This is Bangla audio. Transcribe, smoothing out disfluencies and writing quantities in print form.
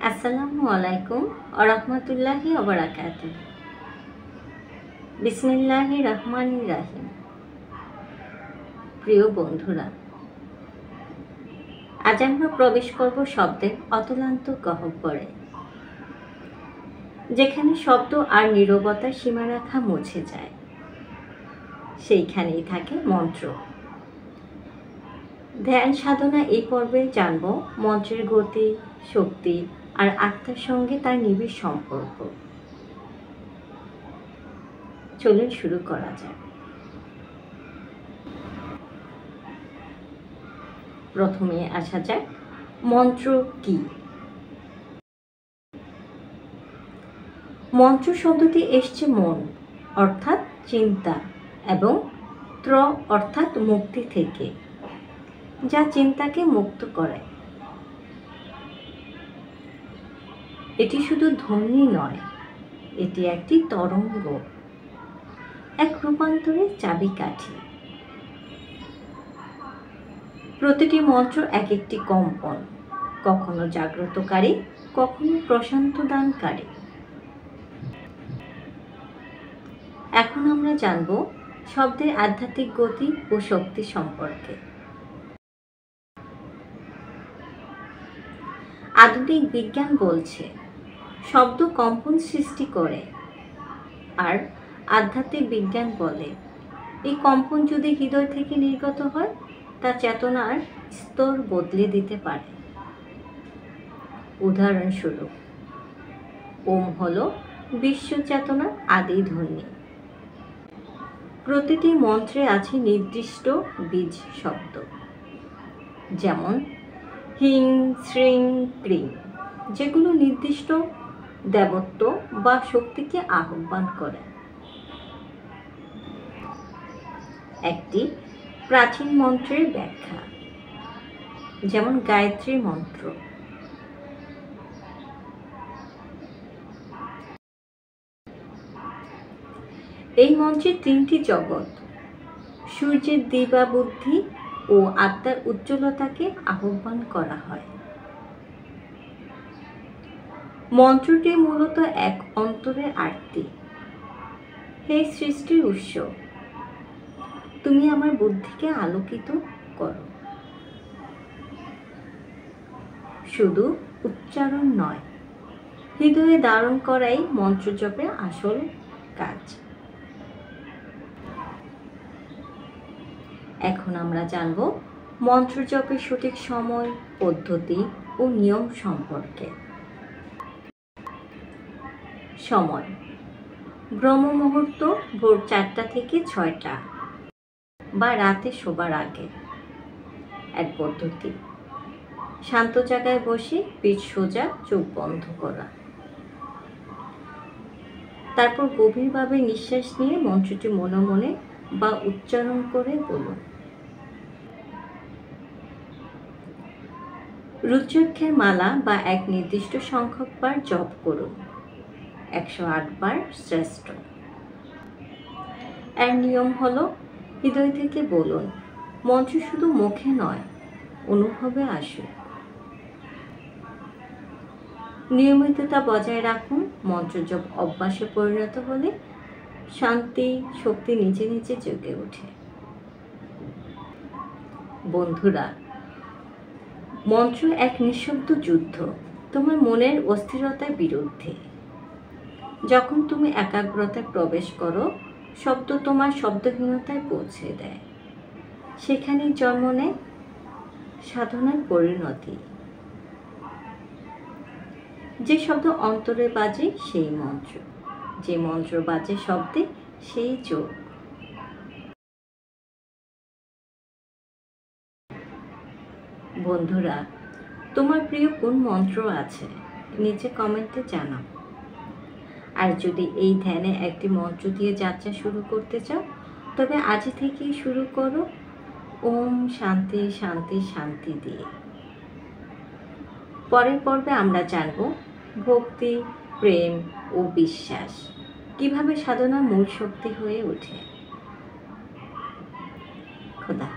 আসসালামু আলাইকুম ওয়া রাহমাতুল্লাহি ওয়া বারাকাতুহু। বিসমিল্লাহির রহমানির রহিম। প্রিয় বন্ধুরা, আজ আমরা প্রবেশ করব শব্দের অতলান্ত গহ্বরে, যেখানে শব্দ আর নীরবতার সীমারেখা মুছে যায়। সেইখানেই থাকে মন্ত্র। ধ্যান সাধনা এই পর্বে জানব মন্ত্রের গতি, শক্তি আর আত্মার সঙ্গে তার নিবিড় সম্পর্ক। চলুন শুরু করা যাক। প্রথমে আসা যাক মন্ত্র কি। মন্ত্র শব্দটি এসছে মন অর্থাৎ চিন্তা এবং ত্র অর্থাৎ মুক্তি থেকে, যা চিন্তাকে মুক্ত করে। এটি শুধু ধ্বনি নয়, এটি একটি তরঙ্গ, এক রূপান্তরের চাবিকাঠি। প্রতিটি মন্ত্র এক একটি কম্পন, কখনো জাগ্রতকারী, কখনো প্রশান্ত দানকারী। এখন আমরা জানব শব্দের আধ্যাত্মিক গতি ও শক্তি সম্পর্কে। আধুনিক বিজ্ঞান বলছে শব্দ কম্পন সৃষ্টি করে, আর আধ্যাত্মিক বিজ্ঞান বলে এই কম্পন যদি হৃদয় থেকে নির্গত হয় তা চেতনার স্তর বদলে দিতে পারে। উদাহরণস্বরূপ, ওম হল বিশ্ব চেতনার আদি ধ্বনি। প্রতিটি মন্ত্রে আছে নির্দিষ্ট বীজ শব্দ, যেমন হিং, শ্রিং, ক্রিং, যেগুলো নির্দিষ্ট দেবত্ব বা শক্তিকে আহ্বান করে। একটি প্রাচীন মন্ত্রের ব্যাখ্যা, যেমন গায়ত্রী মন্ত্র। এই মন্ত্রে তিনটি জগৎ, সূর্যের দিবা বুদ্ধি ও আত্মার উজ্জ্বলতাকে আহ্বান করা হয়। মন্ত্রটি মূলত এক অন্তরের আরতি। হে সৃষ্টির উৎস, তুমি আমার বুদ্ধিকে আলোকিত করো। শুধু উচ্চারণ নয়, হৃদয়ে ধারণ করাই মন্ত্র জপের আসল কাজ। এখন আমরা জানব মন্ত্র জপের সঠিক সময়, পদ্ধতি ও নিয়ম সম্পর্কে। সময়: ব্রহ্ম মুহূর্ত ভোর 4টা থেকে 6টা বা রাতে শোবার আগে। এক পদ্ধতি: শান্ত জায়গায় বসে পিঠ সোজা, চোখ বন্ধ করা। তারপর গভীরভাবে নিঃশ্বাস নিয়ে মন্ত্রটি মনে মনে বা উচ্চারণ করে বলুন। রুদ্রাক্ষের মালা বা এক নির্দিষ্ট সংখ্যক বার জপ করুন, 108 বার শ্রেষ্ঠ। এর নিয়ম হলো হৃদয় থেকে বলুন, মন্ত্র শুধু মুখে নয়, অনুভবে আসুক। নিয়মিততা বজায় রাখুন। মন্ত্র জপ অভ্যাসে পরিণত হলে শান্তি, শক্তি নিজে নিজে জেগে ওঠে। বন্ধুরা, মন্ত্র এক নিঃশব্দ যুদ্ধ তোমার মনের অস্থিরতার বিরুদ্ধে। যখন তুমি একাগ্রতায় প্রবেশ করো, শব্দ তোমার শব্দহীনতায় পৌঁছে দেয়। সেখানেই জন্ম নেয় সাধনার পরিণতি। যে শব্দ অন্তরে বাজে সেই মন্ত্র, যে মন্ত্র বাজে শব্দে সেই চোখ। বন্ধুরা, তোমার প্রিয় কোন মন্ত্র আছে নিচে কমেন্টে জানাও। আর যদি এই ধ্যানে একটি মন্ত্র দিয়ে যাত্রা শুরু করতে চাও, তবে আজ থেকেই শুরু করো ওম শান্তি শান্তি শান্তি দিয়ে। পরের পর্বে আমরা জানব ভক্তি, প্রেম ও বিশ্বাস কিভাবে সাধনার মূল শক্তি হয়ে ওঠে। খোদা।